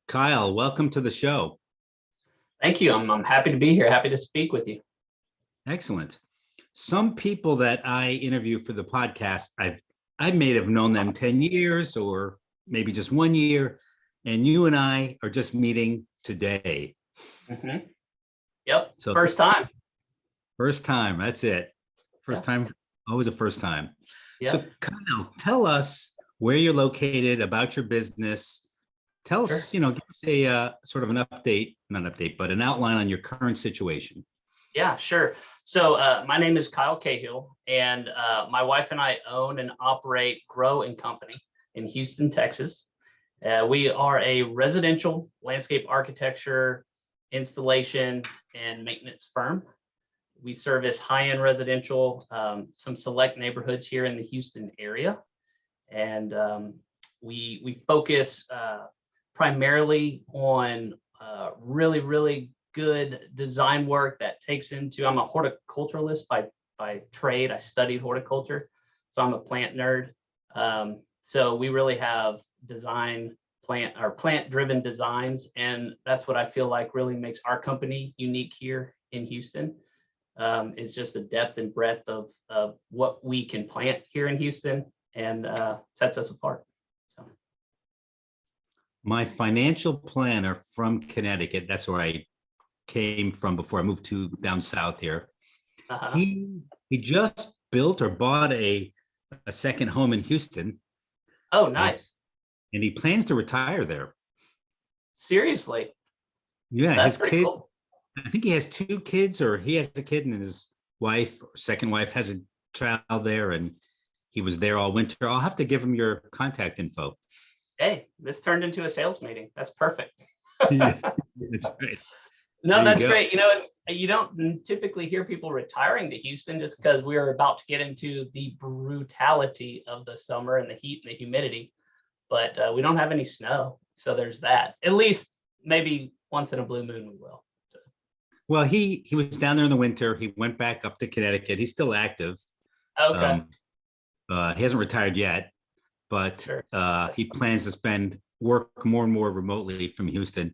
Kyle, welcome to the show. Thank you. I'm happy to be here. Happy to speak with you. Excellent. Some people that I interview for the podcast, I may have known them 10 years or maybe just 1 year, and you and I are just meeting today. Mm-hmm. Yep. So first time. First time. That's it. First time. Always a first time. Yep. So Kyle, tell us where you're located, about your business. Tell us, give us a sort of an update, not an update, but an outline on your current situation. Yeah, sure. So my name is Kyle Cahill, and my wife and I own and operate Grow and Company in Houston, Texas. We are a residential landscape architecture, installation, and maintenance firm. We service high-end residential, some select neighborhoods here in the Houston area, and we focus primarily on really good design work that takes into, I'm a horticulturalist by trade. I studied horticulture, so I'm a plant nerd. So we really have plant-driven designs, and that's what I feel like really makes our company unique here in Houston. Is just the depth and breadth of what we can plant here in Houston, and sets us apart. My financial planner from Connecticut, that's where I came from before I moved to down south here. Uh-huh. He just built or bought a second home in Houston. Oh, nice. And he plans to retire there. Seriously? Yeah, That's his kid, cool. I think he has 2 kids, or he has a kid, and his wife, or second wife, has a child there, and he was there all winter. I'll have to give him your contact info. Hey, this turned into a sales meeting. That's perfect. Yeah, that's great. No, that's great. You don't typically hear people retiring to Houston just because we are about to get into the brutality of the summer and the heat and the humidity, but we don't have any snow. So there's that. At least maybe once in a blue moon we will. So. Well, he was down there in the winter. He went back up to Connecticut. He's still active. Okay. He hasn't retired yet, but Sure. He plans to work more and more remotely from Houston.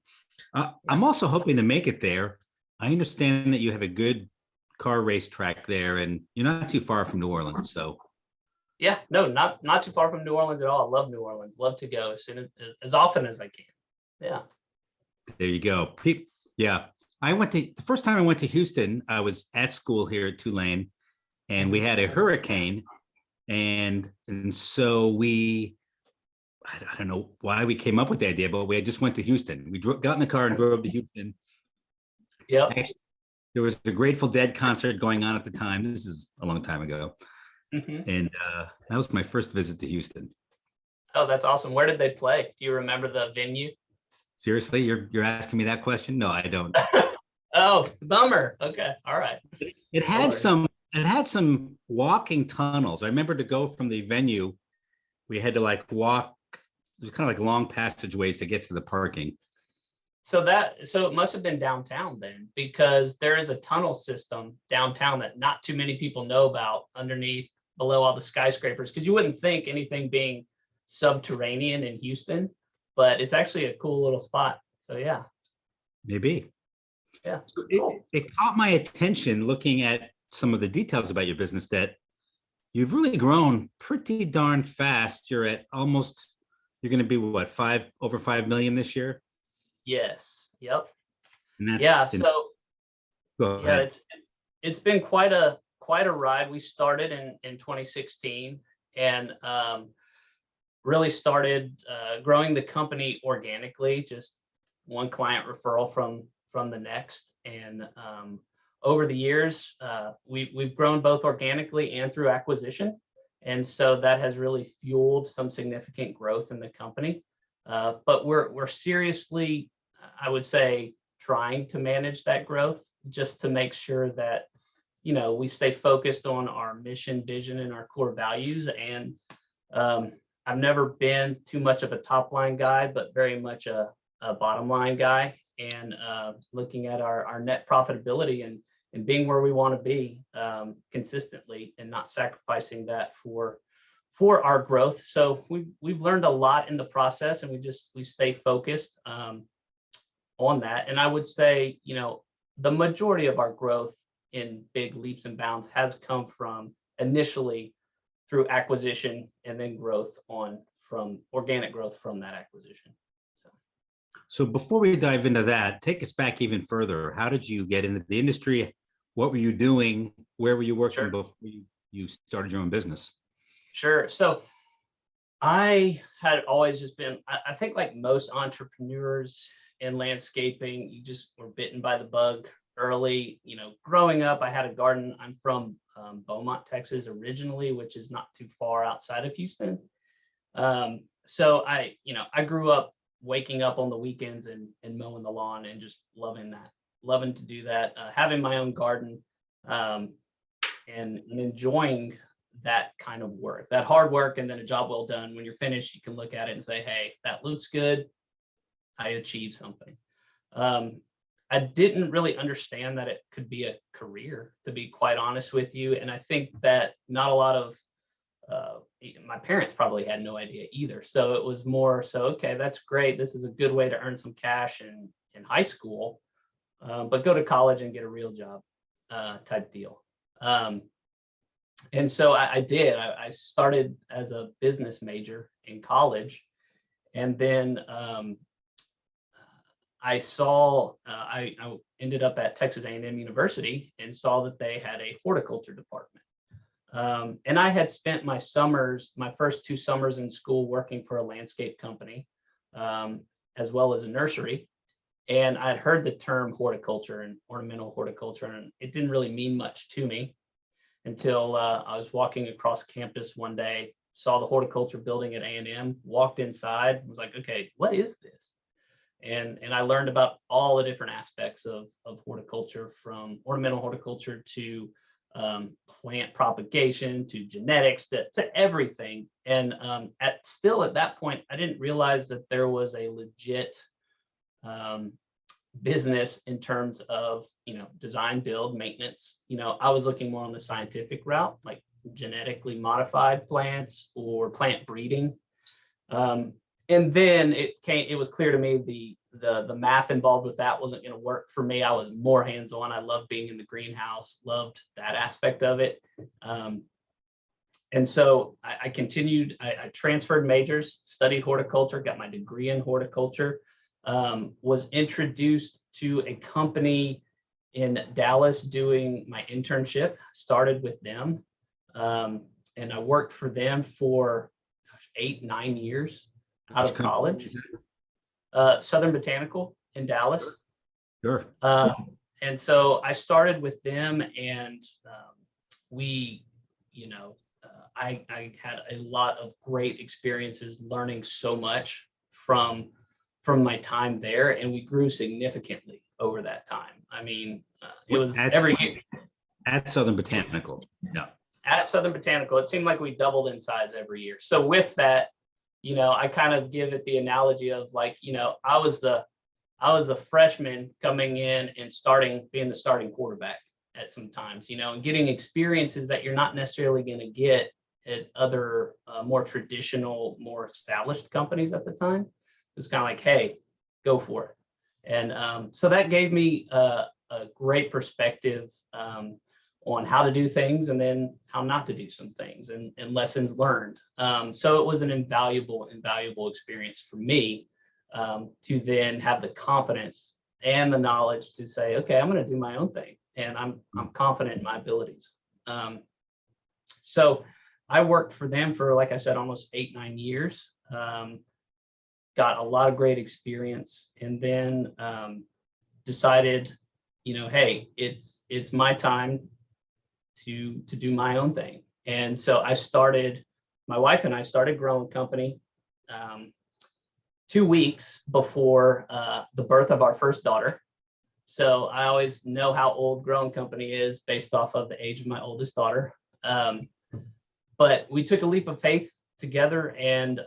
I'm also hoping to make it there. I understand that you have a good car racetrack there, and you're not too far from New Orleans. So, yeah, no, not too far from New Orleans at all. I love New Orleans. Love to go as often as I can. Yeah. There you go. Yeah, the first time I went to Houston, I was at school here at Tulane, and we had a hurricane, and so I don't know why we came up with the idea, but we just went to Houston. We got in the car and drove to Houston. Yep. There was a Grateful Dead concert going on at the time. This is a long time ago. Mm-hmm. And that was my first visit to Houston. Oh, that's awesome. Where did they play? Do you remember the venue? Seriously, you're asking me that question? No, I don't. Oh, bummer. Okay. All right. It had some walking tunnels. I remember to go from the venue, we had to walk. There's kind of long passageways to get to the parking. So it must have been downtown then, because there is a tunnel system downtown that not too many people know about below all the skyscrapers, because you wouldn't think anything being subterranean in Houston, but it's actually a cool little spot. So yeah. Maybe. Yeah. So cool. It caught my attention looking at some of the details about your business that you've really grown pretty darn fast. You're going to be what, over 5 million this year? Yes. Yep. And that's, yeah. So go ahead. it's been quite a ride. We started in 2016 and really started growing the company organically, just one client referral from the next. And over the years, we've grown both organically and through acquisition. And so that has really fueled some significant growth in the company. But we're seriously, I would say, trying to manage that growth just to make sure that, we stay focused on our mission, vision, and our core values. And I've never been too much of a top line guy, but very much a bottom line guy. And looking at our net profitability and being where we want to be consistently, and not sacrificing that for for our growth. So we've learned a lot in the process, and we stay focused on that. And I would say, the majority of our growth in big leaps and bounds has come from initially through acquisition, and then growth from organic growth from that acquisition. So before we dive into that, take us back even further. How did you get into the industry? What were you doing? Where were you working Sure. before you started your own business? Sure. So I had always just been, I think like most entrepreneurs in landscaping, you just were bitten by the bug early. Growing up, I had a garden. I'm from Beaumont, Texas originally, which is not too far outside of Houston. So I grew up waking up on the weekends and mowing the lawn and just loving to do that, having my own garden, and enjoying that kind of work, that hard work, and then a job well done. When you're finished, you can look at it and say, hey, that looks good. I achieved something. I didn't really understand that it could be a career, to be quite honest with you. And I think that not a lot of my parents probably had no idea either. So it was more so, okay, that's great. This is a good way to earn some cash in high school, but go to college and get a real job type deal. And so I did. I started as a business major in college, and then I ended up at Texas A&M University and saw that they had a horticulture department. And I had spent my first 2 summers in school working for a landscape company, as well as a nursery. And I'd heard the term horticulture and ornamental horticulture, and it didn't really mean much to me until I was walking across campus one day, saw the horticulture building at A&M, walked inside, was like, okay, what is this? And I learned about all the different aspects of horticulture, from ornamental horticulture to plant propagation to genetics to everything. And at that point, I didn't realize that there was a legit business in terms of design, build, maintenance. I was looking more on the scientific route, like genetically modified plants or plant breeding. And then it was clear to me the math involved with that wasn't going to work for me. I was more hands-on. I loved being in the greenhouse, loved that aspect of it. And so I continued. I transferred majors, studied horticulture, got my degree in horticulture, was introduced to a company in Dallas doing my internship, started with them. And I worked for them for 8-9 years out of college. Southern Botanical in Dallas. Sure. And so I started with them, and I had a lot of great experiences, learning so much from my time there, and we grew significantly over that time. I mean, it was every year. At Southern Botanical. Yeah. At Southern Botanical, it seemed like we doubled in size every year. So with that, I kind of give it the analogy of like, I was a freshman coming in and being the starting quarterback at some times, and getting experiences that you're not necessarily going to get at other more traditional, more established companies at the time. It was kind of like, hey, go for it. And so that gave me a great perspective on how to do things, and then how not to do some things, and lessons learned. So it was an invaluable experience for me, to then have the confidence and the knowledge to say, okay, I'm going to do my own thing, and I'm confident in my abilities. So I worked for them for, like I said, almost 8-9 years. Got a lot of great experience, and then decided, hey, it's my time to do my own thing. And so my wife and I started Growing Company 2 weeks before the birth of our first daughter. So I always know how old Growing Company is based off of the age of my oldest daughter. But we took a leap of faith together, and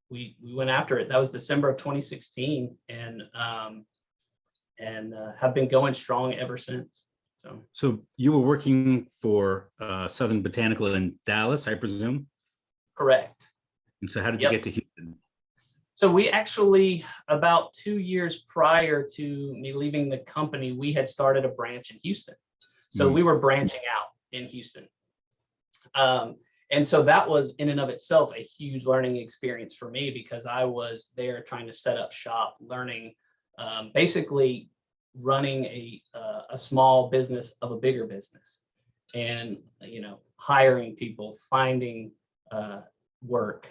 we went after it. That was December of 2016, and have been going strong ever since. So you were working for Southern Botanical in Dallas, I presume? Correct. And so how did you get to Houston? So we actually, about 2 years prior to me leaving the company, we had started a branch in Houston. So we were branching out in Houston. And so that was in and of itself a huge learning experience for me, because I was there trying to set up shop, learning, basically running a small business of a bigger business, and, hiring people, finding work,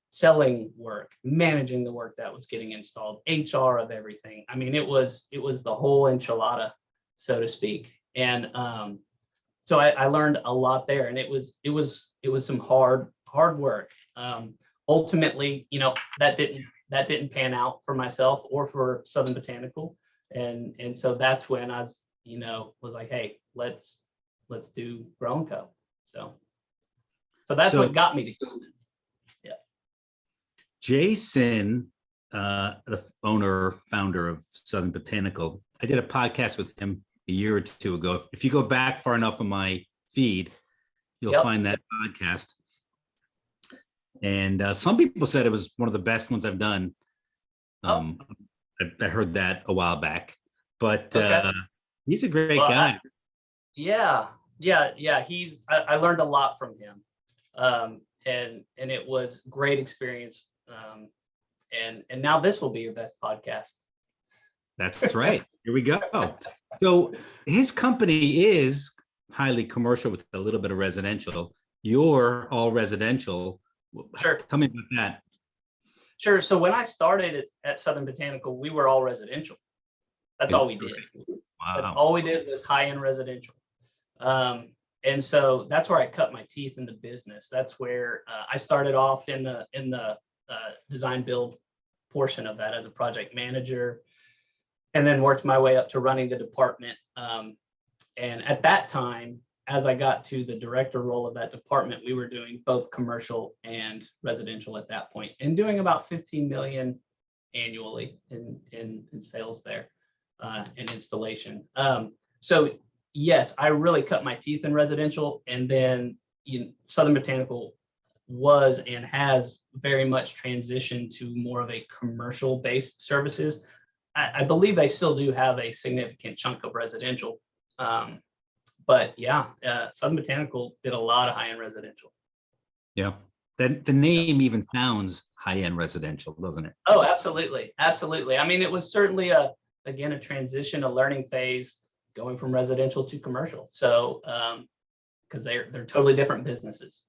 selling work, managing the work that was getting installed, HR of everything. I mean, it was the whole enchilada, so to speak. And so I learned a lot there, and it was some hard work. Ultimately, that didn't pan out for myself or for Southern Botanical, and so that's when I was like, hey, let's do Grow & Co. So that's what got me to Houston. Yeah. Jason, the founder of Southern Botanical, I did a podcast with him a year or two ago. If you go back far enough on my feed, you'll find that podcast. And some people said it was one of the best ones I've done. I heard that a while back, but he's a great guy. Yeah. I learned a lot from him. And it was great experience. And now this will be your best podcast. That's right. Here we go. So his company is highly commercial with a little bit of residential. You're all residential. Sure. Tell me about that. Sure. So when I started at Southern Botanical, we were all residential. That's all we did. Wow. That's all we did was high-end residential. And so that's where I cut my teeth in the business. That's where I started off in the design build portion of that as a project manager, and then worked my way up to running the department. And at that time, as I got to the director role of that department, we were doing both commercial and residential at that point, and doing about 15 million annually in sales there, and installation. So yes, I really cut my teeth in residential, and then Southern Botanical was and has very much transitioned to more of a commercial based services. I believe they still do have a significant chunk of residential. But yeah, Southern Botanical did a lot of high-end residential. Yeah. The name even sounds high-end residential, doesn't it? Oh, absolutely. Absolutely. I mean, it was certainly a transition, a learning phase going from residential to commercial. So, because they're totally different businesses.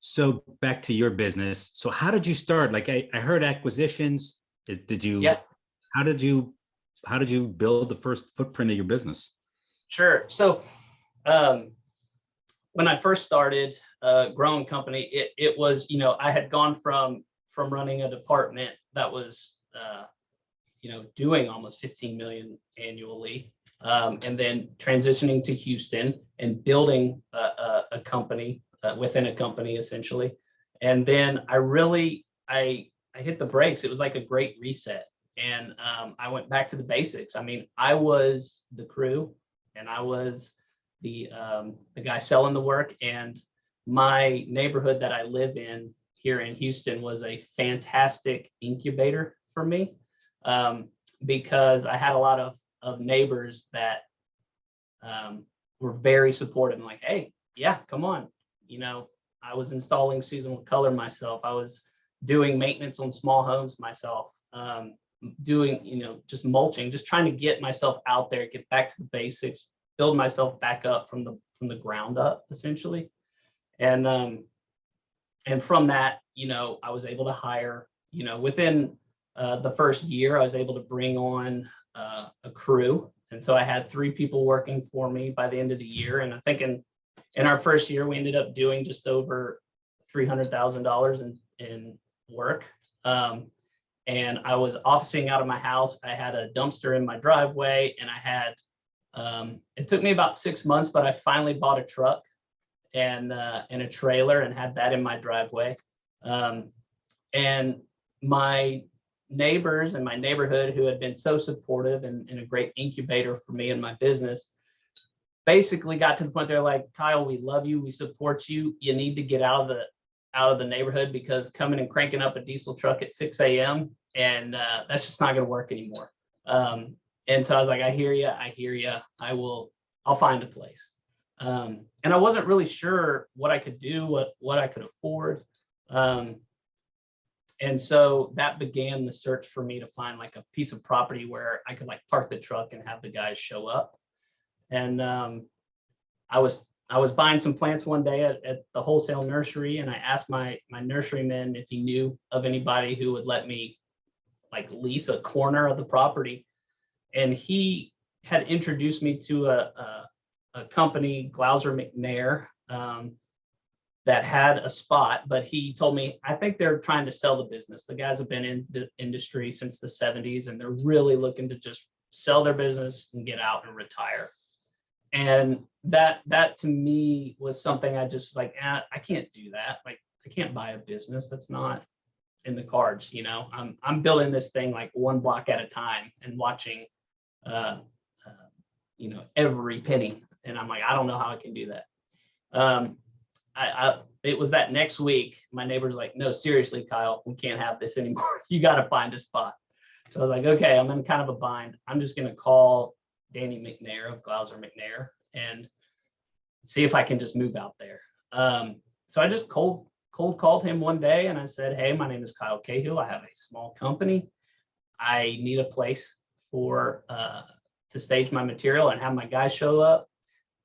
So back to your business. So how did you start? Like I heard acquisitions. How did you build the first footprint of your business? Sure. So when I first started Grow & Company, it was, I had gone from running a department that was, doing almost 15 million annually, and then transitioning to Houston and building a company within a company, essentially. And then I hit the brakes. It was like a great reset. And I went back to the basics. I mean, I was the crew, and I was the guy selling the work. And my neighborhood that I live in here in Houston was a fantastic incubator for me, because I had a lot of neighbors that were very supportive and like, hey, yeah, come on. I was installing seasonal color myself. I was doing maintenance on small homes myself, doing, just mulching, just trying to get myself out there, get back to the basics, build myself back up from the ground up, essentially. And from that, I was able to hire, within the first year, I was able to bring on a crew. And so I had 3 people working for me by the end of the year. And I think in our first year, we ended up doing just over $300,000 in work. And I was officing out of my house. I had a dumpster in my driveway, and I had, it took me about 6 months, but I finally bought a truck and a trailer and had that in my driveway. And my neighbors in my neighborhood who had been so supportive and a great incubator for me and my business basically got to the point they're like, Kyle, we love you, we support you. You need to get out of the neighborhood, because coming and cranking up a diesel truck at 6 a.m. and that's just not going to work anymore. And so I was like, I hear you. I'll find a place. And I wasn't really sure what I could do, what I could afford. And so that began the search for me to find like a piece of property where I could like park the truck and have the guys show up. And I was buying some plants one day at the wholesale nursery, and I asked my nurseryman if he knew of anybody who would let me like lease a corner of the property. And he had introduced me to a company, Glauser McNair, that had a spot, but he told me, I think they're trying to sell the business. The guys have been in the industry since the 70s, and they're really looking to just sell their business and get out and retire. And that to me was something I just like, I can't do that. Like, I can't buy a business. That's not in the cards. You know, I'm building this thing like one block at a time and watching, every penny. And I'm like, I don't know how I can do that. It was that next week, my neighbor's like, no, seriously, Kyle, we can't have this anymore. You got to find a spot. So I was like, okay, I'm in kind of a bind. I'm just going to call Danny McNair of Glauser McNair and see if I can just move out there. So I just cold called him one day, and I said, hey, my name is Kyle Cahill. I have a small company. I need a place for to stage my material and have my guys show up.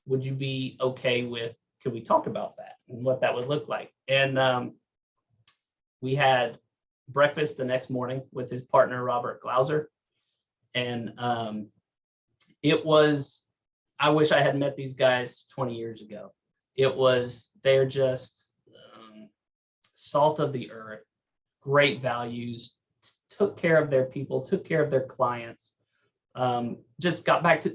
Would you be okay with, could we talk about that and what that would look like? And we had breakfast the next morning with his partner, Robert Glauser. And it was, I wish I had met these guys 20 years ago. They're just salt of the earth, great values, took care of their people, took care of their clients. They just got to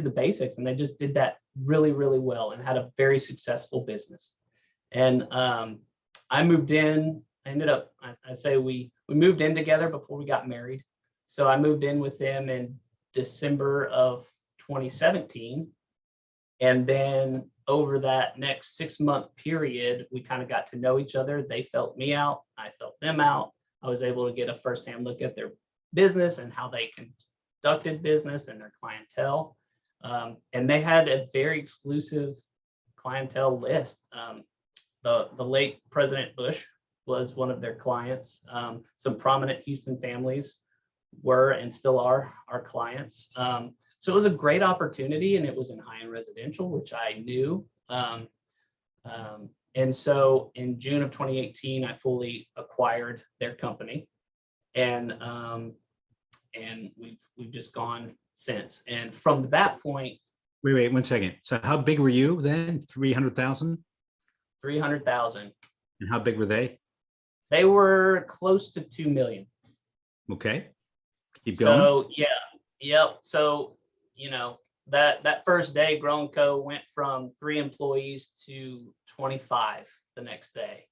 the basics, and they just did that really, really well and had a very successful business. And I moved in, I say we moved in together before we got married. So I moved in with them in December of 2017. And then over that next 6-month period, we kind of got to know each other. They felt me out, I felt them out. I was able to get a firsthand look at their business and how they conducted business and their clientele. And they had a very exclusive clientele list. The late President Bush was one of their clients. Some prominent Houston families were and still are our clients. So it was a great opportunity, and it was in high-end residential, which I knew. And so in June of 2018, I fully acquired their company, and we've just gone since. And from that point, Wait 1 second. So how big were you then? 300,000? 300,000. And how big were they? They were close to 2 million. Okay. Keep going. So yep. So, that first day, Grown Co went from 3 employees to 25 the next day.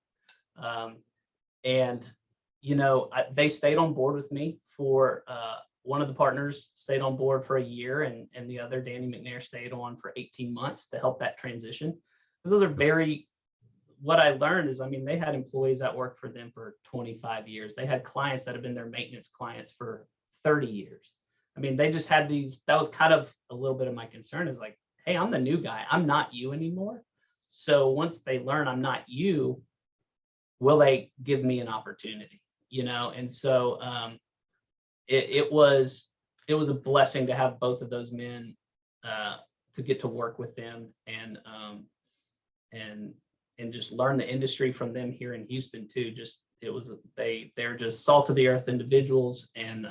And they stayed on board with me for one of the partners stayed on board for a year, and the other, Danny McNair, stayed on for 18 months to help that transition. Those are what I learned is, they had employees that worked for them for 25 years. They had clients that have been their maintenance clients for 30 years. They just had these, that was kind of a little bit of my concern, is like, hey, I'm the new guy. I'm not you anymore. So once they learn I'm not you, will they give me an opportunity? And so it was a blessing to have both of those men, to get to work with them and just learn the industry from them here in Houston too. They're just salt of the earth individuals, and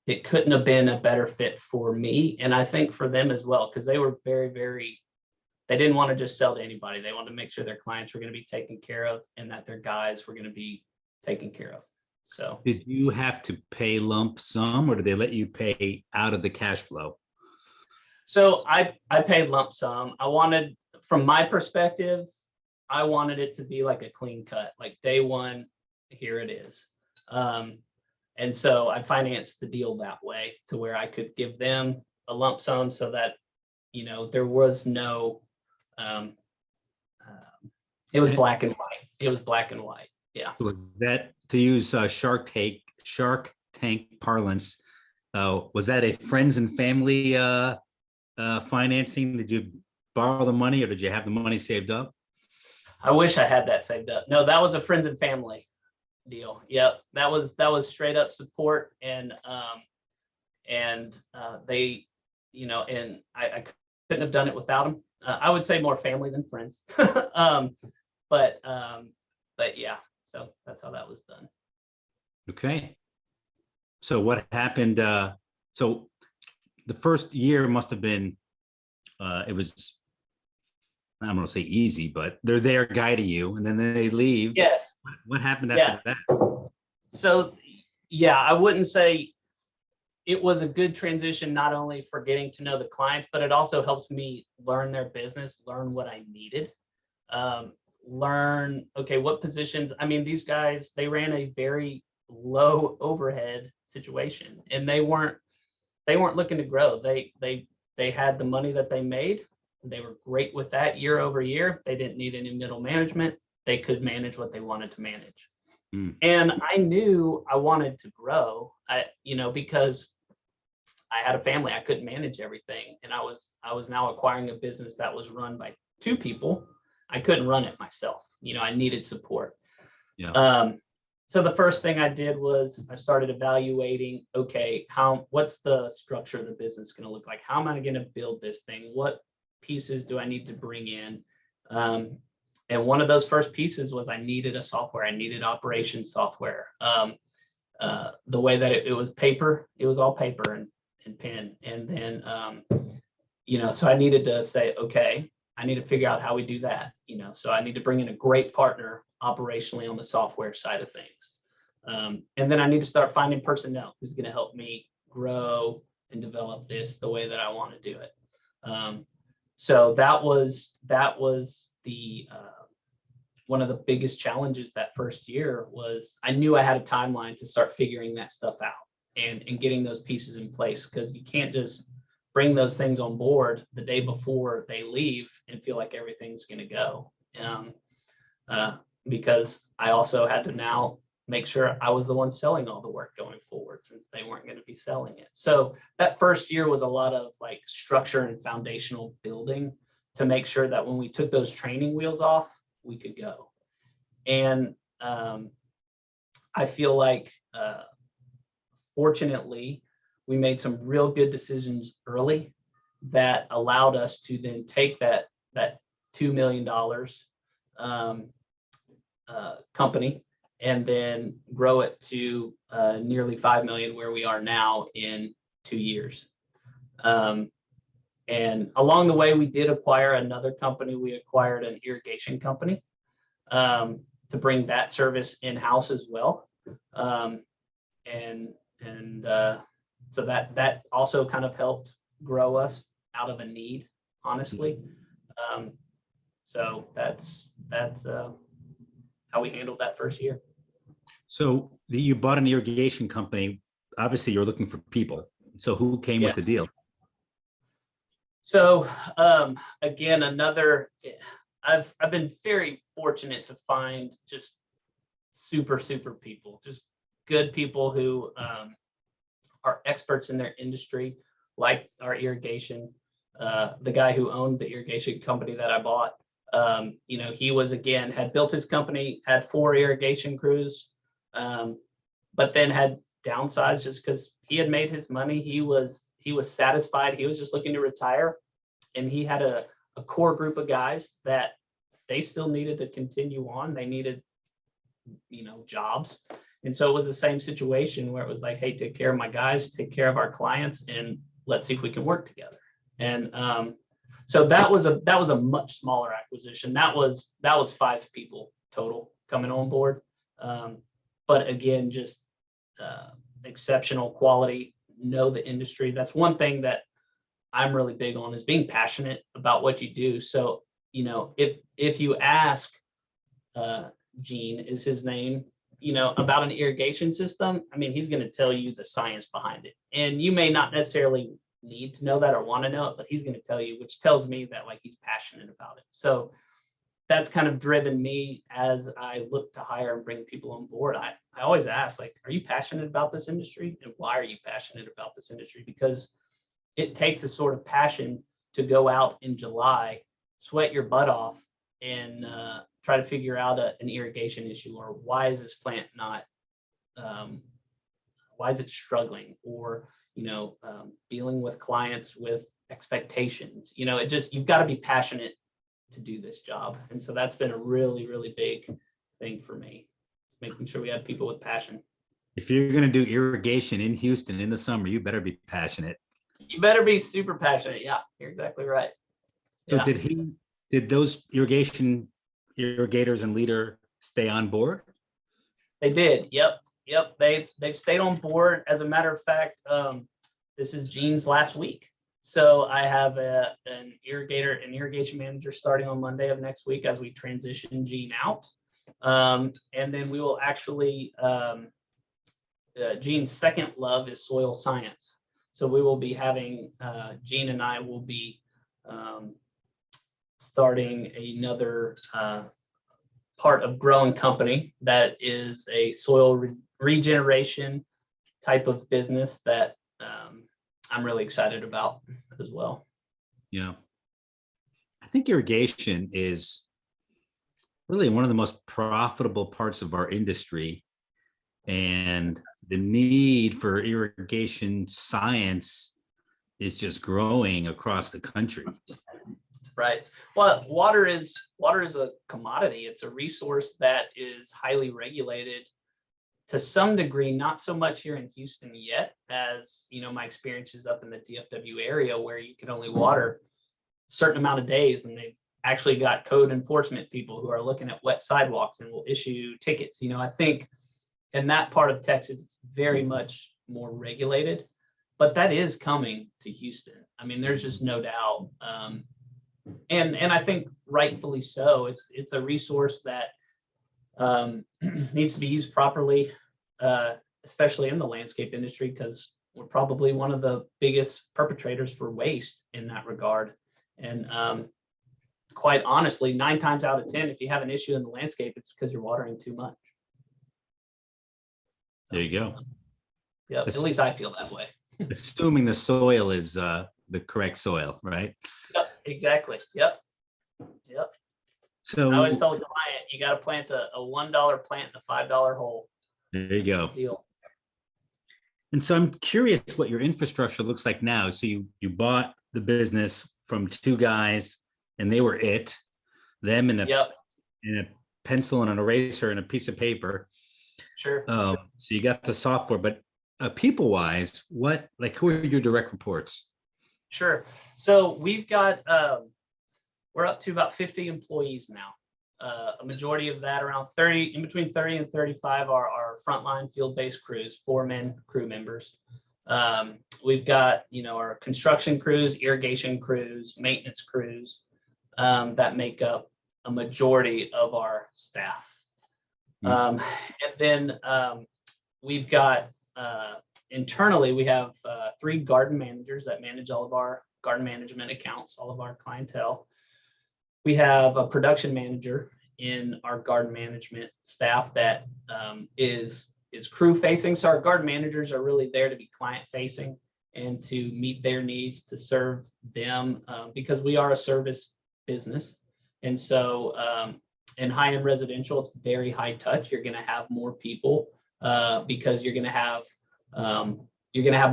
it couldn't have been a better fit for me, and I think for them as well, because they were very, very, they didn't want to just sell to anybody. They wanted to make sure their clients were going to be taken care of and that their guys were going to be taken care of. So did you have to pay lump sum, or did they let you pay out of the cash flow? So I paid lump sum. From my perspective, I wanted it to be like a clean cut, like day one, here it is. And so I financed the deal that way to where I could give them a lump sum so that, there was no, it was black and white. It was black and white. Yeah. Was that, to use Shark Tank parlance, was that a friends and family financing? Did you borrow the money or did you have the money saved up? I wish I had that saved up. No, that was a friends and family deal. Yep. That was straight up support. And they, and I couldn't have done it without them. I would say more family than friends. But yeah, so that's how that was done. Okay. So what happened? So the first year must have been, it was, I'm going to say easy, but they're there guiding you and then they leave. Yes. What happened after that? So, yeah, I wouldn't say it was a good transition, not only for getting to know the clients, but it also helps me learn their business, learn what I needed, learn, okay, what positions. I mean, these guys, they ran a very low overhead situation and they weren't looking to grow. They had the money that they made. They were great with that year over year. They didn't need any middle management. They could manage what they wanted to manage. And I knew I wanted to grow, because I had a family. I couldn't manage everything. And I was now acquiring a business that was run by two people. I couldn't run it myself. I needed support. Yeah. So the first thing I did was I started evaluating, okay, what's the structure of the business going to look like? How am I going to build this thing? What pieces do I need to bring in? And one of those first pieces was I needed a software. I needed operations software. The way that it was paper, it was all paper and pen. And then, so I needed to say, okay, I need to figure out how we do that. So I need to bring in a great partner operationally on the software side of things. And then I need to start finding personnel who's going to help me grow and develop this the way that I want to do it. So that was the one of the biggest challenges that first year was I knew I had a timeline to start figuring that stuff out and getting those pieces in place, because you can't just bring those things on board the day before they leave and feel like everything's going to go. Because I also had to now make sure I was the one selling all the work going forward, since they weren't going to be selling it. So that first year was a lot of like structure and foundational building to make sure that when we took those training wheels off, we could go. And I feel like, fortunately, we made some real good decisions early that allowed us to then take that $2 million company and then grow it to nearly 5 million, where we are now in 2 years. And along the way, we did acquire another company. We acquired an irrigation company to bring that service in-house as well. So that also kind of helped grow us out of a need, honestly. So that's how we handled that first year. So you bought an irrigation company. Obviously, you're looking for people. So who came with the deal? So again, I've been very fortunate to find just super people, just good people who are experts in their industry, like our irrigation. The guy who owned the irrigation company that I bought, he was, again, had built his company, had 4 irrigation crews, but then had downsized just because he had made his money. He was satisfied. He was just looking to retire. And he had a core group of guys that they still needed to continue on. They needed, jobs. And so it was the same situation where it was like, hey, take care of my guys, take care of our clients, and let's see if we can work together. And so that was a much smaller acquisition. That was 5 people total coming on board. But again, just exceptional quality, know the industry. That's one thing that I'm really big on, is being passionate about what you do. So, if you ask Gene is his name, about an irrigation system, I mean, he's going to tell you the science behind it. And you may not necessarily need to know that or want to know it, but he's going to tell you, which tells me that like he's passionate about it. So that's kind of driven me as I look to hire and bring people on board. I always ask, like, are you passionate about this industry? And why are you passionate about this industry? Because it takes a sort of passion to go out in July, sweat your butt off, and try to figure out an irrigation issue, or why is this plant not, why is it struggling, or dealing with clients with expectations. It just, you've got to be passionate to do this job. And so that's been a really, really big thing for me. It's making sure we have people with passion. If you're going to do irrigation in Houston in the summer, you better be passionate. You better be super passionate. Yeah, you're exactly right. So Yeah. did those irrigators and leader stay on board? They did. Yep. They've stayed on board. As a matter of fact, this is Gene's last week. So I have an irrigation manager starting on Monday of next week as we transition Gene out. And then we will actually, Gene's second love is soil science. So we will be having, Gene and I will be starting another part of growing company that is a soil regeneration type of business that I'm really excited about as well. Yeah. I think irrigation is really one of the most profitable parts of our industry, and the need for irrigation science is just growing across the country. Right. Well, water is a commodity. It's a resource that is highly regulated to some degree, not so much here in Houston yet, as my experience is up in the DFW area where you can only water a certain amount of days, and they've actually got code enforcement people who are looking at wet sidewalks and will issue tickets. I think in that part of Texas, it's very much more regulated, but that is coming to Houston. I mean, there's just no doubt. And I think rightfully so. It's a resource that needs to be used properly, especially in the landscape industry, because we're probably one of the biggest perpetrators for waste in that regard. And quite honestly, 9 times out of 10, if you have an issue in the landscape, it's because you're watering too much. There you go. Yeah, at least I feel that way. Assuming the soil is the correct soil, right? Yep, exactly. Yep. So I always tell the client, you got to plant a $1 plant in a $5 hole. there you go. Deal. And so I'm curious what your infrastructure looks like now. So you bought the business from 2 guys, and they were them in a pencil and an eraser and a piece of paper. Sure. So you got the software, but people-wise, who are your direct reports? Sure. So we've got, we're up to about 50 employees now. A majority of that, around 30, in between 30 and 35, are our frontline field-based crews, 4-man crew members. We've got, our construction crews, irrigation crews, maintenance crews that make up a majority of our staff. And then we've got, internally, we have 3 garden managers that manage all of our garden management accounts, all of our clientele. We have a production manager in our garden management staff that is crew facing. So our garden managers are really there to be client facing and to meet their needs, to serve them, because we are a service business. And so in high-end residential, it's very high touch. You're going to have more people because you're going to have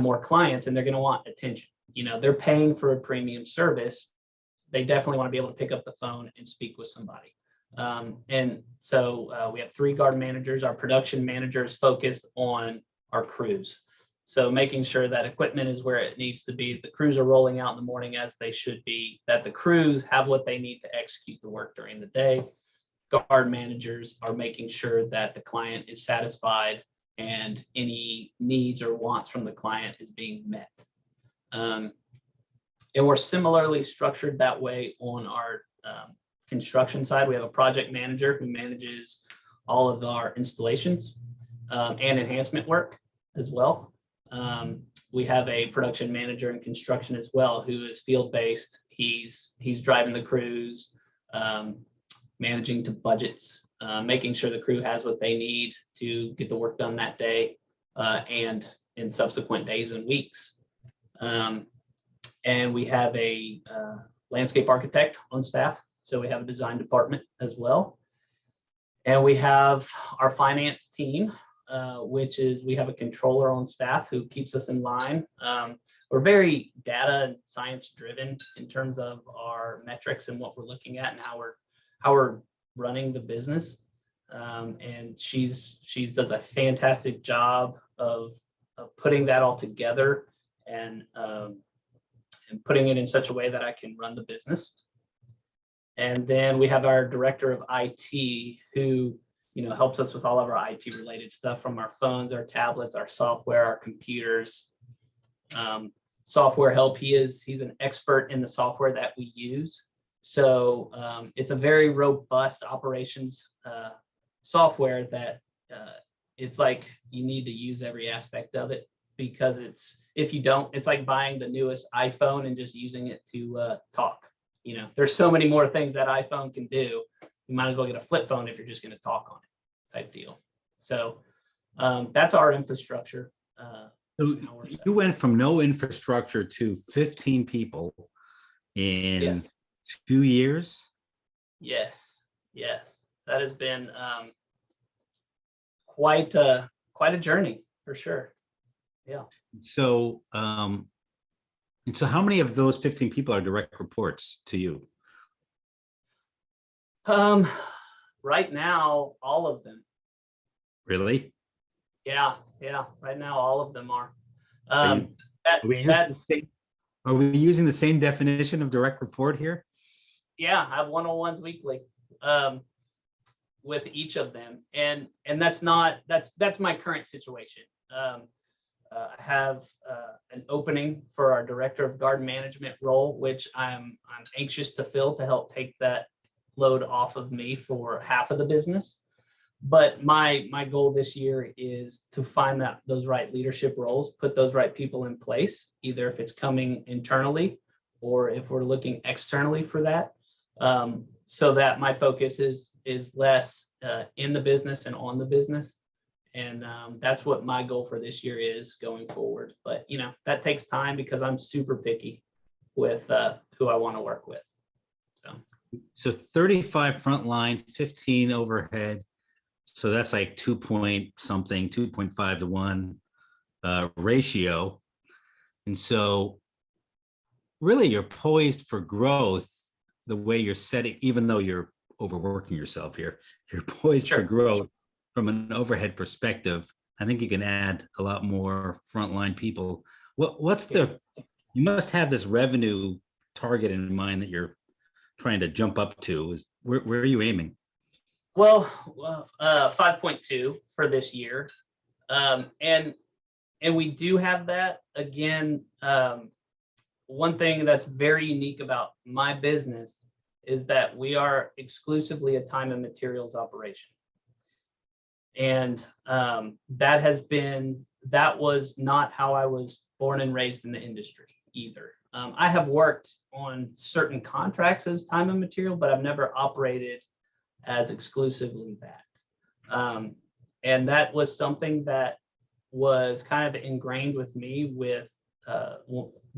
more clients, and they're going to want attention. They're paying for a premium service. They definitely want to be able to pick up the phone and speak with somebody. And so we have 3 garden managers. Our production manager is focused on our crews. So making sure that equipment is where it needs to be, the crews are rolling out in the morning as they should be, that the crews have what they need to execute the work during the day. Garden managers are making sure that the client is satisfied and any needs or wants from the client is being met. And we're similarly structured that way on our construction side. We have a project manager who manages all of our installations and enhancement work as well. We have a production manager in construction as well, who is field-based. He's driving the crews, managing to budgets, making sure the crew has what they need to get the work done that day and in subsequent days and weeks. And we have a landscape architect on staff. So we have a design department as well. And we have our finance team, which is we have a controller on staff who keeps us in line. We're very data and science driven in terms of our metrics and what we're looking at and how we're running the business. And she does a fantastic job of putting that all together and putting it in such a way that I can run the business. And then we have our director of IT who, helps us with all of our IT related stuff, from our phones, our tablets, our software, our computers, software help. He's an expert in the software that we use. So it's a very robust operations software that it's like you need to use every aspect of it, because if you don't, it's like buying the newest iPhone and just using it to talk. There's so many more things that iPhone can do. You might as well get a flip phone if you're just going to talk on it, type deal. So that's our infrastructure. So you went from no infrastructure to 15 people in Yes. 2 years? Yes. That has been quite a journey for sure. Yeah. So, and so how many of those 15 people are direct reports to you? Right now, all of them. Really? Yeah. Right now, all of them are. Are we using the same definition of direct report here? Yeah, I have one-on-ones weekly with each of them, and that's my current situation. I have an opening for our director of garden management role, which I'm anxious to fill to help take that load off of me for half of the business. But my goal this year is to find those right leadership roles, put those right people in place, either if it's coming internally or if we're looking externally for that, so that my focus is less in the business and on the business. And that's what my goal for this year is going forward. But, that takes time because I'm super picky with who I want to work with. So 35 frontline, 15 overhead. So that's like 2.5 to 1 ratio. And so really you're poised for growth the way you're setting, even though you're overworking yourself here, you're poised for growth from an overhead perspective. I think you can add a lot more frontline people. You must have this revenue target in mind that you're trying to jump up to. Where are you aiming? Well, 5.2 for this year. And we do have that. Again, one thing that's very unique about my business is that we are exclusively a time and materials operation. And that was not how I was born and raised in the industry either. I have worked on certain contracts as time and material, but I've never operated as exclusively that. And that was something that was kind of ingrained with me with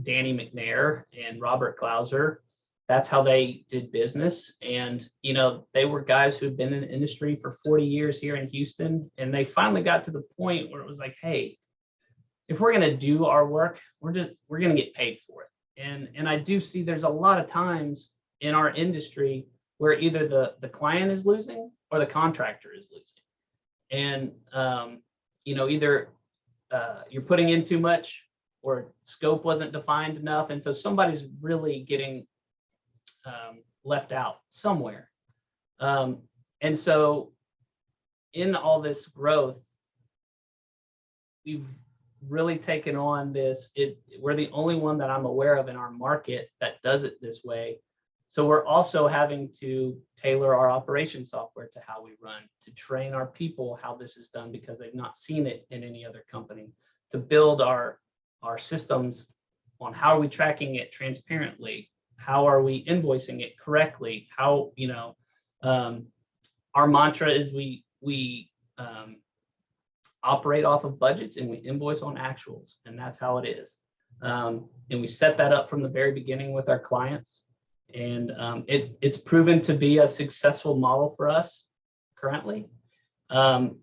Danny McNair and Robert Klauser. That's how they did business. And, they were guys who'd been in the industry for 40 years here in Houston. And they finally got to the point where it was like, hey, if we're going to do our work, we're going to get paid for it. And I do see there's a lot of times in our industry where either the client is losing or the contractor is losing. And, either you're putting in too much or scope wasn't defined enough. And so somebody's really getting left out somewhere. And so in all this growth, we've really taken on this. We're the only one that I'm aware of in our market that does it this way, So we're also having to tailor our operation software to how we run, to train our people how this is done because they've not seen it in any other company, to build our systems on how are we tracking it transparently, how are we invoicing it correctly, how, our mantra is we operate off of budgets and we invoice on actuals, and that's how it is. And we set that up from the very beginning with our clients. And it's proven to be a successful model for us currently. And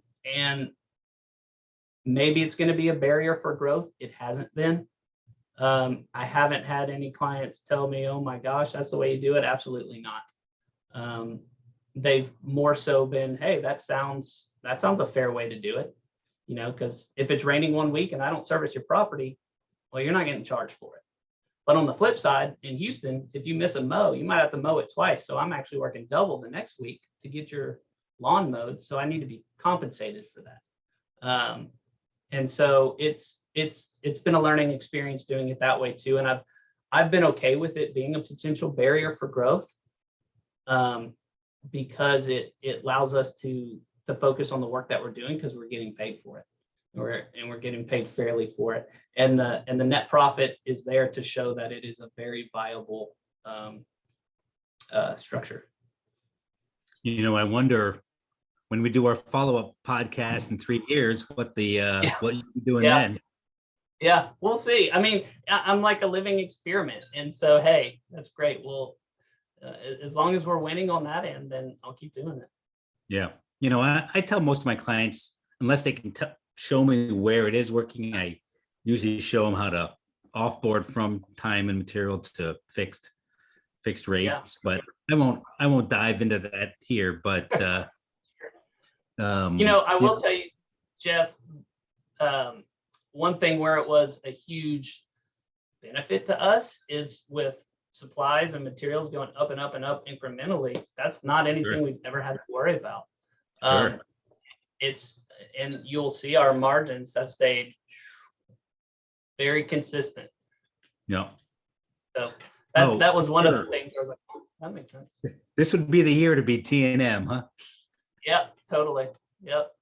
maybe it's going to be a barrier for growth. It hasn't been. I haven't had any clients tell me, oh my gosh, that's the way you do it. Absolutely not. They've more so been, hey, that sounds a fair way to do it. Because if it's raining one week and I don't service your property, well, you're not getting charged for it. But on the flip side, in Houston, if you miss a mow, you might have to mow it twice. So I'm actually working double the next week to get your lawn mowed. So I need to be compensated for that. And so it's been a learning experience doing it that way too. And I've been okay with it being a potential barrier for growth, because it allows us to focus on the work that we're doing because we're getting paid for it. And we're getting paid fairly for it. And the net profit is there to show that it is a very viable structure. I wonder when we do our follow-up podcast in 3 years, what you're doing then. Yeah, we'll see. I mean, I'm like a living experiment. And so, hey, that's great. Well, as long as we're winning on that end, then I'll keep doing it. Yeah. I tell most of my clients, unless they can show me where it is working, I usually show them how to offboard from time and material to fixed rates. But I won't dive into that here. But I will tell you, Jeff, one thing where it was a huge benefit to us is with supplies and materials going up and up and up incrementally. That's not anything we've ever had to worry about. And you'll see our margins have stayed very consistent. Yeah. So that was one of the things I was like, oh, that makes sense. This would be the year to be T&M, huh? Yep, totally. Yep.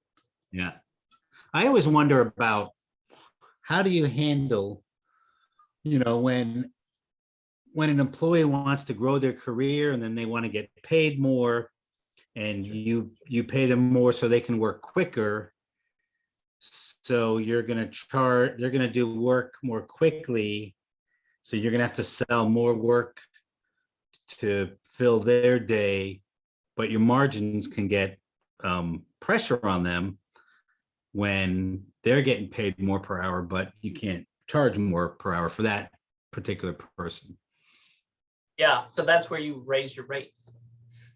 Yeah. I always wonder about how do you handle, when an employee wants to grow their career and then they want to get paid more, and you pay them more so they can work quicker. So they're going to do work more quickly. So you're going to have to sell more work to fill their day, but your margins can get pressure on them when they're getting paid more per hour, but you can't charge more per hour for that particular person. Yeah, so that's where you raise your rates.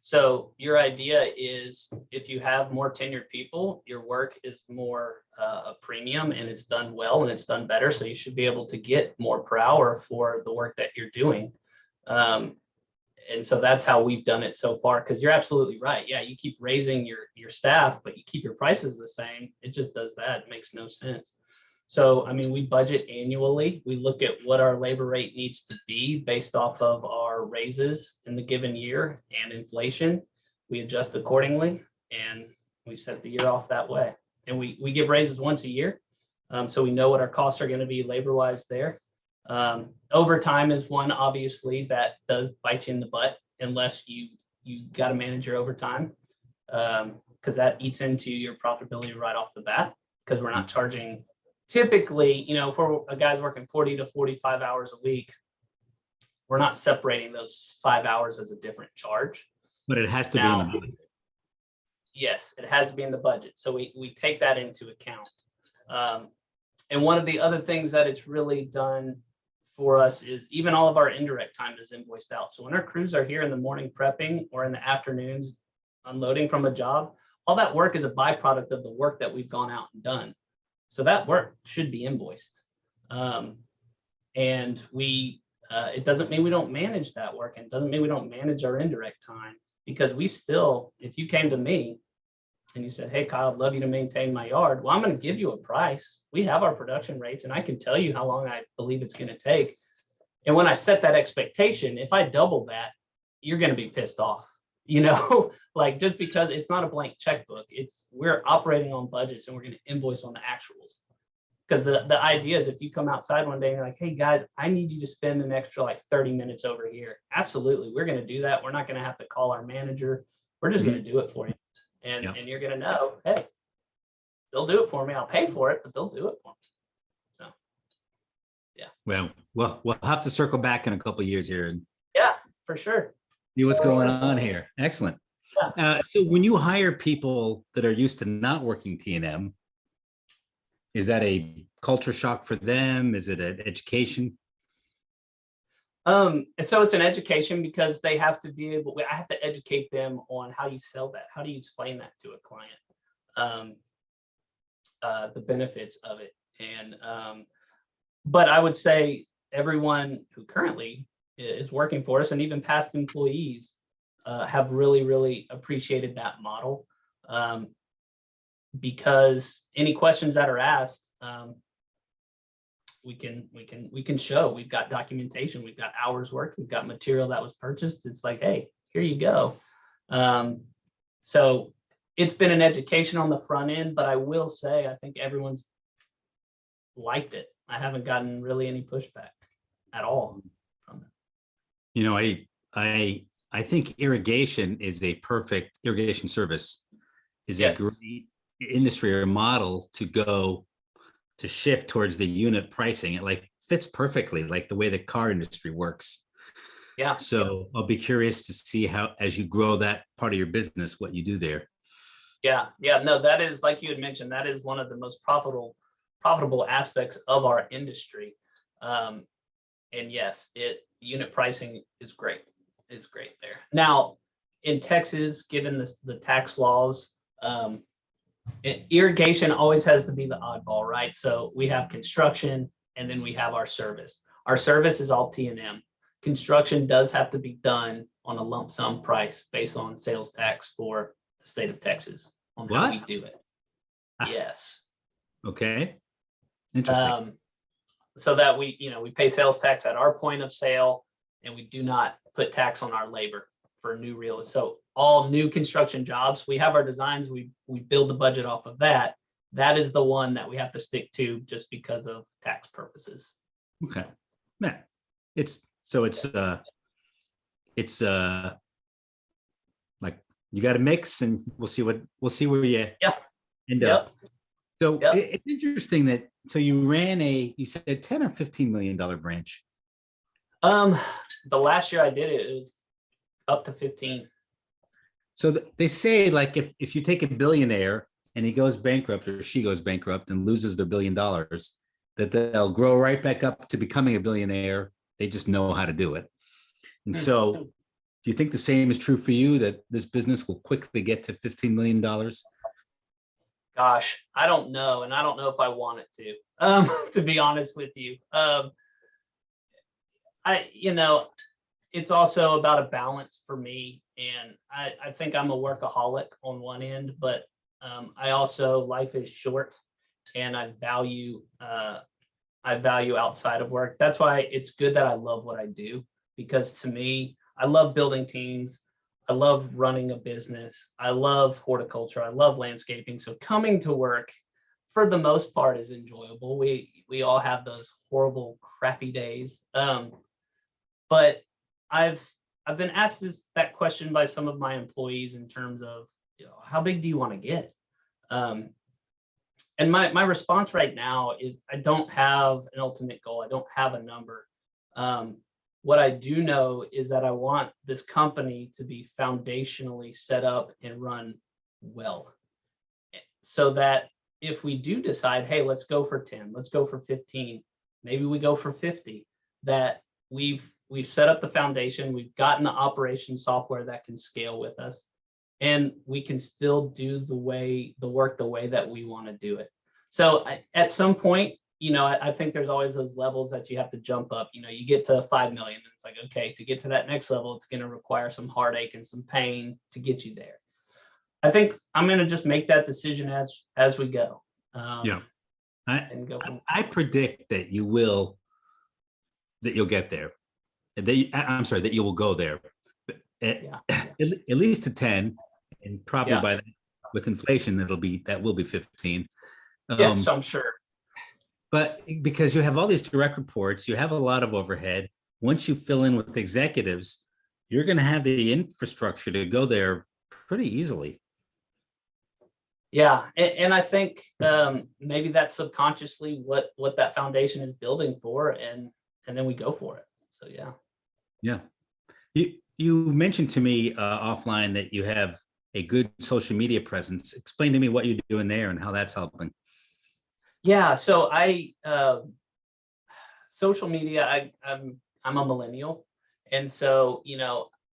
So your idea is if you have more tenured people, your work is more a premium and it's done well and it's done better. So you should be able to get more per hour for the work that you're doing. And so that's how we've done it so far, because you're absolutely right. Yeah, you keep raising your staff, but you keep your prices the same. It just does that. It makes no sense. So, I mean, we budget annually. We look at what our labor rate needs to be based off of our raises in the given year and inflation. We adjust accordingly and we set the year off that way. And we give raises once a year. So we know what our costs are going to be labor-wise there. Overtime is one, obviously, that does bite you in the butt unless you got to manage your overtime, because that eats into your profitability right off the bat, because we're not charging. Typically, if a guy's working 40 to 45 hours a week, we're not separating those 5 hours as a different charge. But it has to be in the budget. Yes, it has to be in the budget. So we take that into account. And one of the other things that it's really done for us is even all of our indirect time is invoiced out. So when our crews are here in the morning prepping or in the afternoons unloading from a job, all that work is a byproduct of the work that we've gone out and done. So that work should be invoiced. And it doesn't mean we don't manage that work, and it doesn't mean we don't manage our indirect time, because we still, if you came to me and you said, hey, Kyle, I'd love you to maintain my yard. Well, I'm going to give you a price. We have our production rates and I can tell you how long I believe it's going to take. And when I set that expectation, if I double that, you're going to be pissed off, you know, like just because it's not a blank checkbook, we're operating on budgets and we're going to invoice on the actuals. Because the idea is if you come outside one day and you're like, hey guys, I need you to spend an extra like 30 minutes over here. Absolutely. We're going to do that. We're not going to have to call our manager. We're just going to do it for you. And you're going to know, hey, they'll do it for me. I'll pay for it, but they'll do it for me. So, yeah. Well, we'll have to circle back in a couple of years here and yeah, for sure. see what's going on here. Excellent. Yeah. So when you hire people that are used to not working T&M, is that a culture shock for them? Is it an education? So it's an education because they have to be able, I have to educate them on how you sell that. How do you explain that to a client? The benefits of it. And, but I would say everyone who currently is working for us and even past employees have really, really appreciated that model. Because any questions that are asked, we can show. We've got documentation, we've got hours worked, we've got material that was purchased. It's like, hey, here you go. So it's been an education on the front end, but I will say I think everyone's liked it. I haven't gotten really any pushback at all from it. You know, I think irrigation service is Yes. a great industry or model to shift towards the unit pricing. It like fits perfectly like the way the car industry works. Yeah. So I'll be curious to see how, as you grow that part of your business, what you do there. Yeah. No, that is, like you had mentioned, that is one of the most profitable aspects of our industry. And yes, unit pricing is great. It's great there. Now, in Texas, given the tax laws, irrigation always has to be the oddball, right? So we have construction and then we have our service. Our service is all T&M. Construction does have to be done on a lump sum price based on sales tax for the state of Texas on how we do it. Yes. Okay. Interesting. So that we pay sales tax at our point of sale and we do not put tax on our labor for new real estate. So all new construction jobs, we have our designs, we build the budget off of that. That is the one that we have to stick to just because of tax purposes. Okay. Yeah. It's like you got to mix and we'll see where you end up. So it's interesting that, so you said 10 or $15 million branch. The last year I did it, it was up to 15. So they say, like, if you take a billionaire and he goes bankrupt or she goes bankrupt and loses their $1 billion, that they'll grow right back up to becoming a billionaire. They just know how to do it. And so do you think the same is true for you, that this business will quickly get to $15 million? Gosh, I don't know. And I don't know if I want it to be honest with you. It's also about a balance for me. And I think I'm a workaholic on one end, but I also, life is short and I value outside of work. That's why it's good that I love what I do, because to me, I love building teams. I love running a business. I love horticulture. I love landscaping. So coming to work for the most part is enjoyable. We all have those horrible, crappy days. But I've been asked that question by some of my employees in terms of, how big do you want to get? And my response right now is I don't have an ultimate goal. I don't have a number. What I do know is that I want this company to be foundationally set up and run well, so that if we do decide, hey, let's go for 10, let's go for 15, maybe we go for 50, that we've set up the foundation, we've gotten the operation software that can scale with us, and we can still do the work the way that we want to do it. So at some point, I think there's always those levels that you have to jump up. You get to 5 million and it's like, okay, to get to that next level, it's going to require some heartache and some pain to get you there. I think I'm going to just make that decision as we go. I predict that you'll get there. That you will go there. at, Yeah. at least to 10, and probably Yeah. by then, with inflation, that will be 15. Yes, I'm sure. But because you have all these direct reports, you have a lot of overhead. Once you fill in with executives, you're going to have the infrastructure to go there pretty easily. Yeah, and I think maybe that's subconsciously what that foundation is building for, and then we go for it. So yeah. Yeah. You mentioned to me offline that you have a good social media presence. Explain to me what you're doing there and how that's helping. Yeah, so social media, I'm a millennial, and so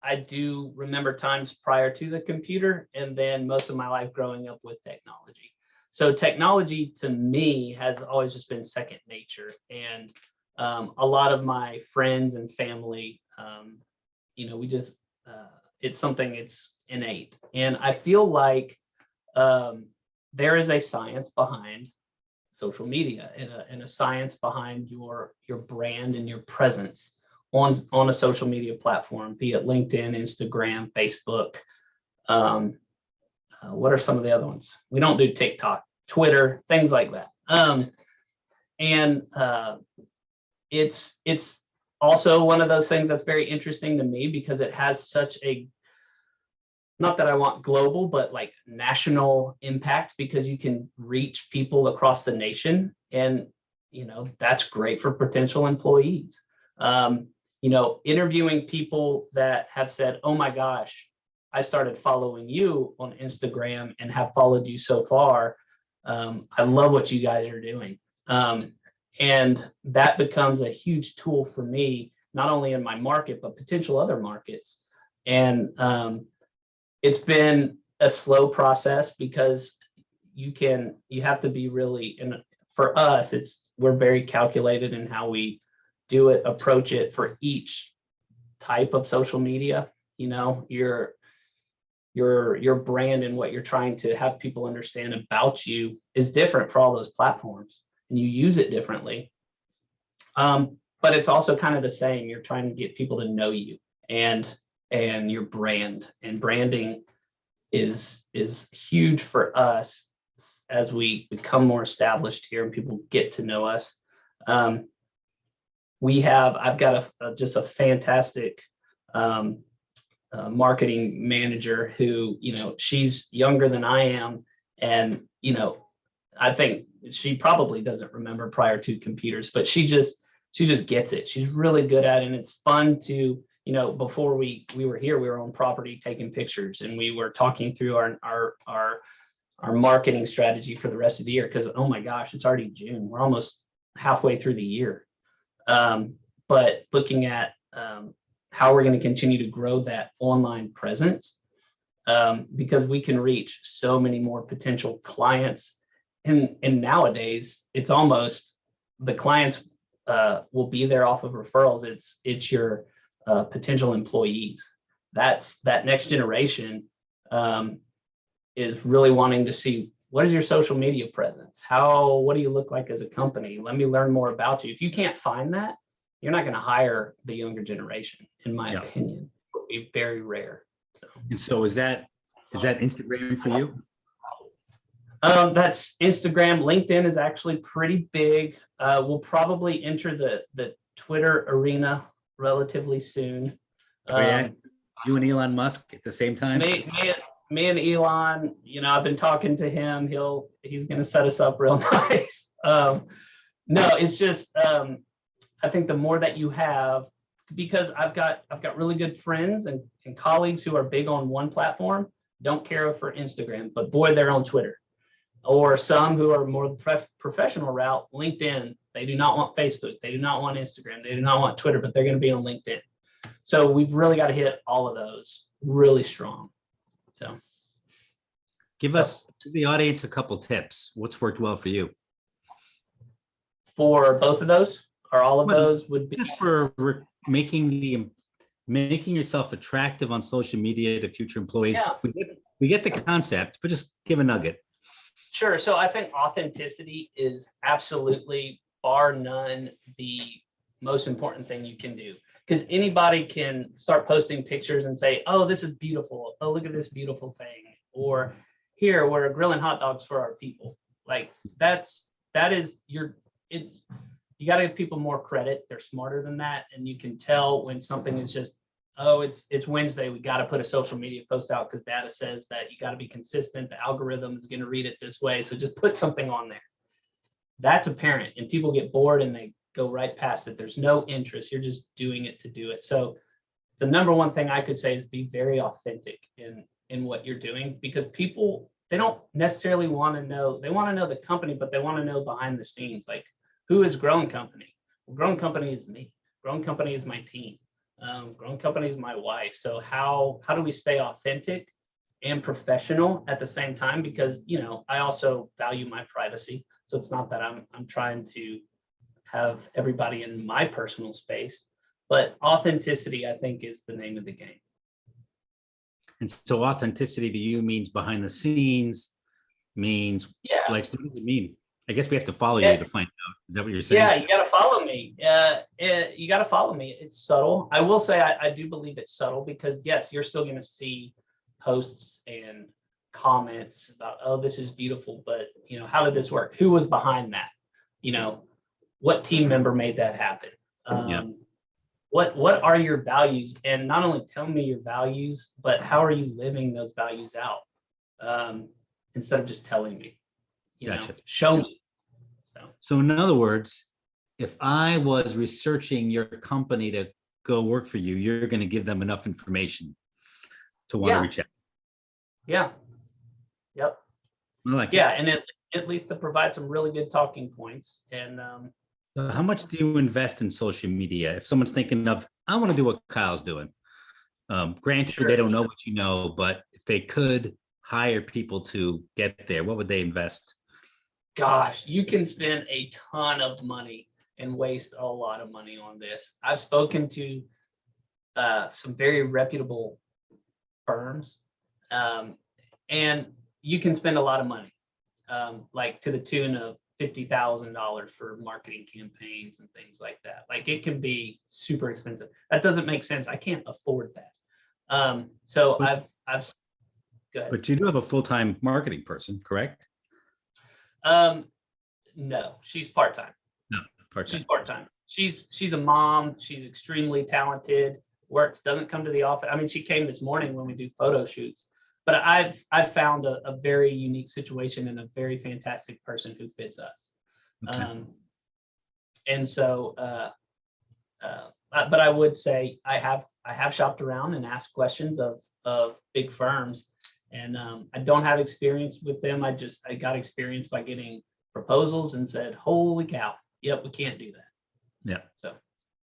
I do remember times prior to the computer, and then most of my life growing up with technology. So technology to me has always just been second nature, and a lot of my friends and family, we just it's something, it's innate, and I feel like there is a science behind social media, and a science behind your brand and your presence on a social media platform, be it LinkedIn, Instagram, Facebook. What are some of the other ones? We don't do TikTok, Twitter, things like that. And it's also one of those things that's very interesting to me because it has such a, not that I want global, but like national impact, because you can reach people across the nation, and that's great for potential employees. Interviewing people that have said, "Oh my gosh, I started following you on Instagram and have followed you so far. I love what you guys are doing." And that becomes a huge tool for me, not only in my market, but potential other markets. And it's been a slow process because you have to be really, and for us, we're very calculated in how we do it, approach it for each type of social media. Your brand and what you're trying to have people understand about you is different for all those platforms, and you use it differently. But it's also kind of the same. You're trying to get people to know you and your brand, and branding is huge for us as we become more established here and people get to know us. I've got just a fantastic marketing manager who, she's younger than I am, and I think she probably doesn't remember prior to computers, but she just gets it. She's really good at it, and it's fun to, before we were here, we were on property taking pictures, and we were talking through our marketing strategy for the rest of the year, because oh my gosh, it's already June. We're almost halfway through the year. But looking at how we're going to continue to grow that online presence, because we can reach so many more potential clients. And nowadays, it's almost the clients will be there off of referrals. It's your potential employees. That next generation is really wanting to see, what is your social media presence? What do you look like as a company? Let me learn more about you. If you can't find that, you're not going to hire the younger generation, in my opinion. It would be very rare. So. And so is that Instagram for you? That's Instagram. LinkedIn is actually pretty big. We'll probably enter the Twitter arena relatively soon. Oh, yeah. You and Elon Musk at the same time? Me and Elon, I've been talking to him. He's going to set us up real nice. No, it's just, I think the more that you have, because I've got really good friends and colleagues who are big on one platform, don't care for Instagram, but boy, they're on Twitter. Or some who are more professional route, LinkedIn. They do not want Facebook. They do not want Instagram. They do not want Twitter, but they're going to be on LinkedIn. So we've really got to hit all of those really strong. So give us, the audience, a couple tips. What's worked well for you? For both of those, or all of those would be just for making yourself attractive on social media to future employees. Yeah. We get the concept, but just give a nugget. Sure. So I think authenticity is absolutely, bar none, the most important thing you can do. because anybody can start posting pictures and say, oh, this is beautiful. Oh, look at this beautiful thing. Or here, we're grilling hot dogs for our people. Like that is you got to give people more credit. They're smarter than that. And you can tell when something is just, oh, it's Wednesday. We got to put a social media post out because data says that you got to be consistent. The algorithm is going to read it this way. So just put something on there. That's apparent. And people get bored and they go right past it. There's no interest. You're just doing it to do it. So the number one thing I could say is be very authentic in what you're doing, because people, they don't necessarily want to know. They want to know the company, but they want to know behind the scenes. Like, who is Grown Company? Well, Grown Company is me. Grown Company is my team. Grown Company is my wife. So how do we stay authentic and professional at the same time? Because, you know, I also value my privacy. So it's not that I'm trying to have everybody in my personal space, but authenticity, I think, is the name of the game. And so authenticity to you means behind the scenes, means like, what does it mean? I guess we have to follow you to find out. Is that what you're saying? Yeah, you got to follow me. You got to follow me. It's subtle. I will say I do believe it's subtle, because yes, you're still going to see posts and comments about, oh, this is beautiful, but you know, how did this work? Who was behind that? You know, what team member made that happen? What are your values? And not only tell me your values, but how are you living those values out? Instead of just telling me, you know, show me. So in other words, if I was researching your company to go work for you, you're going to give them enough information to want to reach out. Yeah. Yep. And at least to provide some really good talking points. And how much do you invest in social media? If someone's thinking of, I want to do what Kyle's doing. Granted, they don't know what you know, but if they could hire people to get there, what would they invest? Gosh, you can spend a ton of money and waste a lot of money on this. I've spoken to some very reputable firms, and you can spend a lot of money, like to the tune of $50,000 for marketing campaigns and things like that. Like, it can be super expensive. That doesn't make sense. I can't afford that. So I've go ahead. But you do have a full-time marketing person, correct? No, she's part-time. No, part-time. She's part-time. She's a mom. She's extremely talented. Works, doesn't come to the office. I mean, she came this morning when we do photo shoots. But I've found a very unique situation and a very fantastic person who fits us. Okay. And so, but I would say I have shopped around and asked questions of big firms, and I don't have experience with them. I got experience by getting proposals and said, holy cow, yep, we can't do that. Yeah. So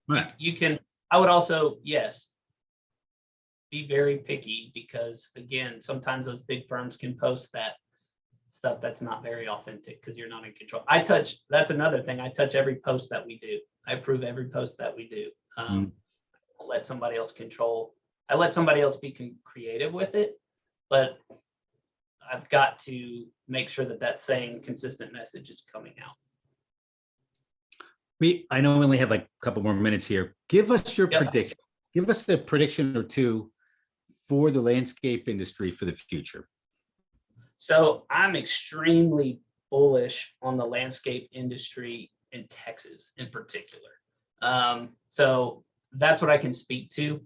right. You can. I would also, yes, be very picky, because again, sometimes those big firms can post that stuff that's not very authentic because you're not in control. That's another thing. I touch every post that we do. I approve every post that we do. I let somebody else control. I let somebody else be creative with it, but I've got to make sure that same consistent message is coming out. I know we only have like a couple more minutes here. Give us your prediction. Give us a prediction or two for the landscape industry for the future. So I'm extremely bullish on the landscape industry in Texas in particular. So that's what I can speak to,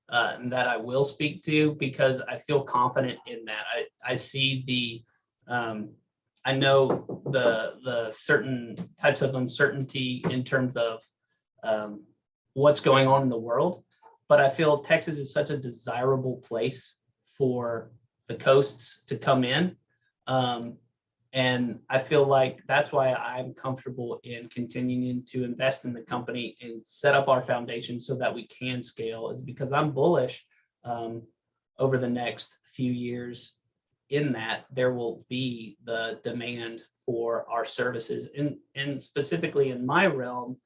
and that I will speak to, because I feel confident in that. I see I know the certain types of uncertainty in terms of what's going on in the world, but I feel Texas is such a desirable place for the coasts to come in. And I feel like that's why I'm comfortable in continuing to invest in the company and set up our foundation so that we can scale, is because I'm bullish over the next few years in that there will be the demand for our services, and specifically in my realm,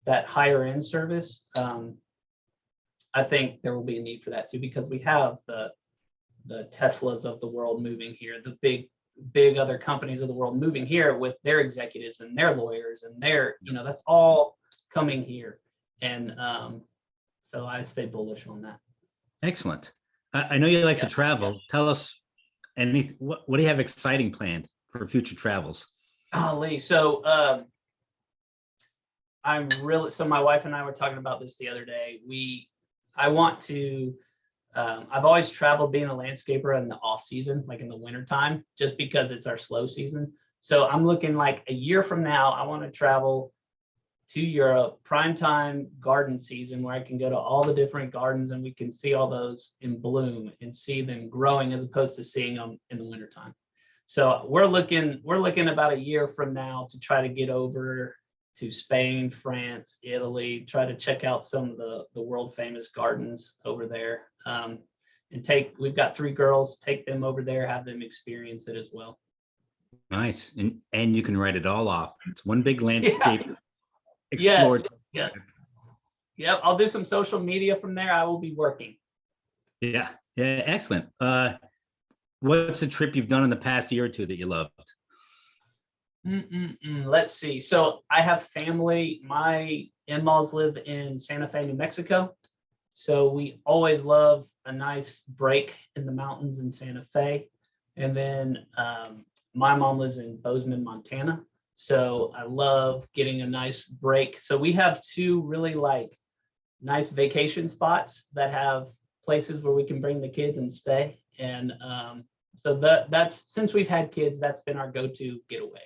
that higher end service. I think there will be a need for that too, because we have the Teslas of the world moving here, the big other companies of the world moving here with their executives and their lawyers and their, that's all coming here. And So I stay bullish on that. Excellent. I know you like to Yeah. travel. Tell us what do you have exciting planned for future travels? Golly. So so my wife and I were talking about this the other day. I want to, I've always traveled being a landscaper in the off season, like in the winter time, just because it's our slow season. So I'm looking like a year from now, I want to travel to Europe, prime time garden season, where I can go to all the different gardens and we can see all those in bloom and see them growing, as opposed to seeing them in the wintertime. So we're looking about a year from now to try to get over to Spain, France, Italy, try to check out some of the world famous gardens over there. And we've got 3 girls, take them over there, have them experience it as well. Nice. And you can write it all off. It's one big landscape. Yeah. Explore. Yes. Yeah. I'll do some social media from there. I will be working. Yeah. Yeah. Excellent. What's a trip you've done in the past year or two that you loved? Let's see. So I have family. My in-laws live in Santa Fe, New Mexico. So we always love a nice break in the mountains in Santa Fe. And then my mom lives in Bozeman, Montana. So I love getting a nice break. So we have 2 really like nice vacation spots that have places where we can bring the kids and stay. And so that's, since we've had kids, that's been our go-to getaway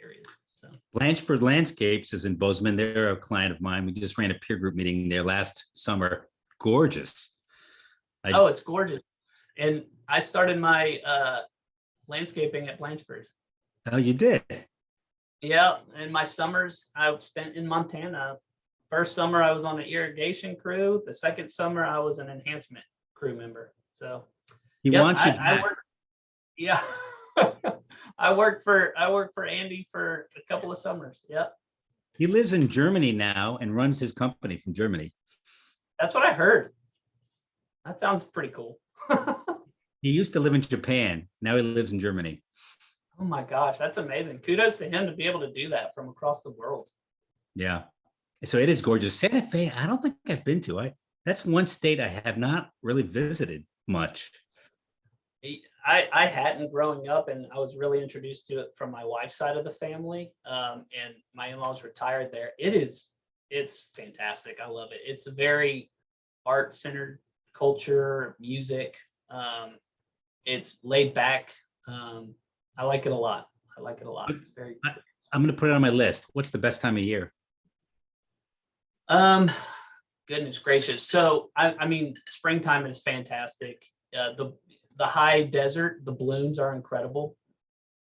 area. So Blanchford Landscapes is in Bozeman. They're a client of mine. We just ran a peer group meeting there last summer. Gorgeous. It's gorgeous. And I started my landscaping at Blanchford. Oh, you did? Yeah, and my summers I spent in Montana. First summer I was on an irrigation crew. The second summer I was an enhancement crew member. So He wants you back. Yeah. I worked for Andy for a couple of summers. Yep. He lives in Germany now and runs his company from Germany. That's what I heard. That sounds pretty cool. He used to live in Japan. Now he lives in Germany. Oh my gosh, that's amazing. Kudos to him to be able to do that from across the world. Yeah. So it is gorgeous. Santa Fe, I don't think I've been to. That's one state I have not really visited much. I hadn't growing up, and I was really introduced to it from my wife's side of the family. And my in-laws retired there. It's fantastic. I love it. It's a very art-centered culture, music. It's laid back. I like it a lot. It's very. I'm going to put it on my list. What's the best time of year? Goodness gracious. So I mean, springtime is fantastic. The high desert, the blooms are incredible.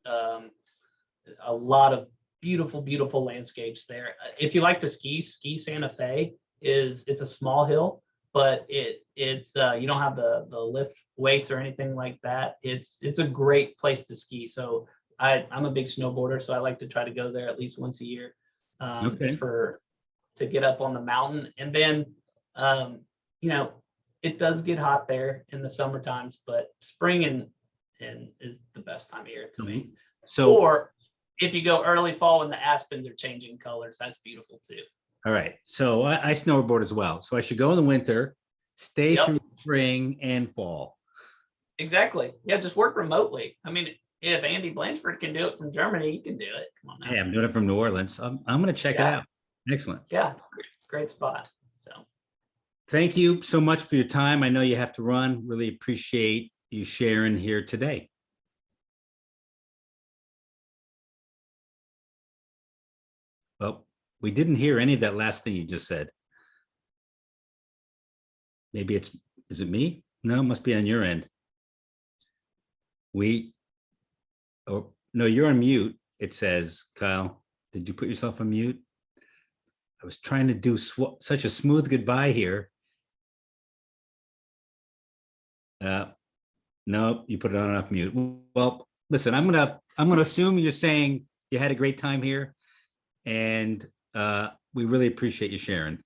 A lot of beautiful landscapes there. If you like to ski Santa Fe. It's a small hill, but it's you don't have the lift weights or anything like that. It's a great place to ski. So I'm a big snowboarder, so I like to try to go there at least once a year to get up on the mountain. And then it does get hot there in the summer times, but spring and is the best time of year to me. So, or if you go early fall when the aspens are changing colors, that's beautiful too. All right. So I snowboard as well. So I should go in the winter, stay through spring and fall. Exactly. Yeah, just work remotely. I mean, if Andy Blanchford can do it from Germany, you can do it. Come on now. Yeah, I'm doing it from New Orleans. I'm going to check it out. Excellent. Yeah, great spot. So thank you so much for your time. I know you have to run. Really appreciate you sharing here today. Well, we didn't hear any of that last thing you just said. Maybe is it me? No, it must be on your end. No, you're on mute. It says, Kyle, did you put yourself on mute? I was trying to do such a smooth goodbye here. No, you put it on off mute. Well, listen, I'm gonna assume you're saying you had a great time here, and we really appreciate you sharing.